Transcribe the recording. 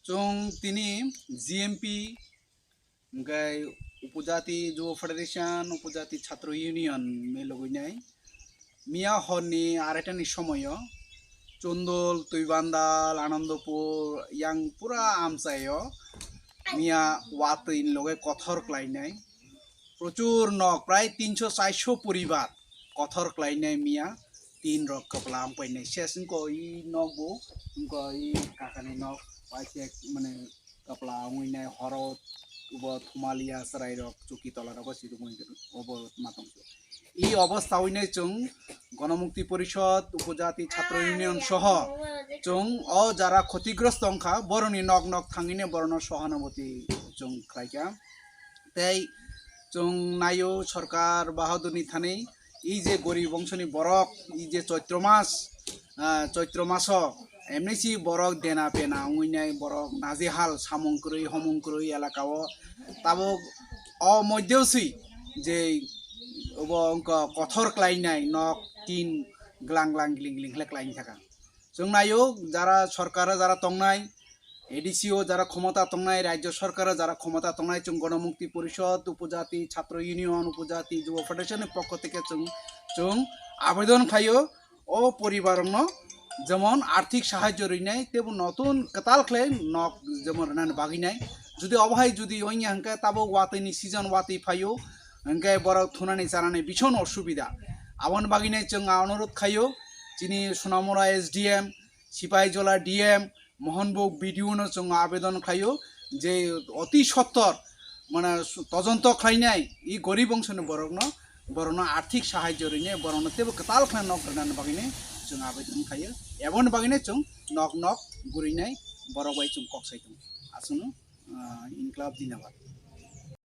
চং তিনি জিএমপি ओमफ्राय उपजाति युवा फेडारेशन उपजाति छात्र इउनियन मे लगैनाय मिया हरनि आरायटानि समय चंदल तुइबान्दाल आनंदपुर यां पुरा आमचायो मिया वातैन लगे कथर क्लाइनाय प्रचुर नक प्राय 300-400 परिवार कथर क्लाइनाय मिया तीन रक कपला आमपाइनाय सेसिन को इ नगबो को इ काकानि नक पाइसे माने कपला आमैनाय हरत उब थुमालिया सराय रक चुकी तला रक सिदुमय अब मातंग इ अवस्था हइनाय जों गणमुक्ति परिषद उपजाति छात्र इउनियन सह जों अ जारा क्षतिग्रस्त अंखा बरनि नक नक थांगिने बरन सहानुभूति जों खायगा तै जों नायो सरकार बाहादुरनि थानै इ जे गरीब वंशनि बरक इ जे चैत्र मास एमनिसि बरक देना पेना उइनाय बरक नाजेहाल सामंक्रई हमंक्रई एलाकाओ ताबो अ मध्यसि जे अब अंक कथर क्लाइनाय नक तीन ग्लां ग्लां ग्लिं ग्लिं क्लाइनि थाखा जों नायो जारा सरकार जारा तंनाय एडिसिओ जारा क्षमता तंनाय राज्य सरकार जारा क्षमता तंनाय जों गणमुक्ति परिषद उपजाति छात्र इउनियन उपजाति युवा फेडारेशन पक्ष থেকে जों आवेदन खायो ओ परिवारनो যেমন আর্থিক সাহায্য রইনাই তেবু নতুন কাতাল খেলে নক যেমন রান বাগিনাই যদি অবহাই যদি ওই হাঙ্কা তাবো ওয়াতেনি সিজন ওয়াতে ফাইও হাঙ্কায় বড় থুনানি জানানে ভীষণ অসুবিধা আবন বাগিনাই जों অনুরোধ খাইও যিনি সোনামুড়া এসডিএম সিপাহীজলা ডিএম মোহনবুক বিডিওনো जों আবেদন খাইও যে অতি সত্তর মানে তদন্ত খাইনাই ই গরিব অংশনে বরণ আর্থিক সাহায্য রইনাই বরণ তেবু কাতাল খান নক রান বাগিনাই जों आवेदन खायो एबन बागैनो जों नक नक गुरैनाय बरबाय जों कक्सायदों आसुनो इनक्लाब दिनाबाद।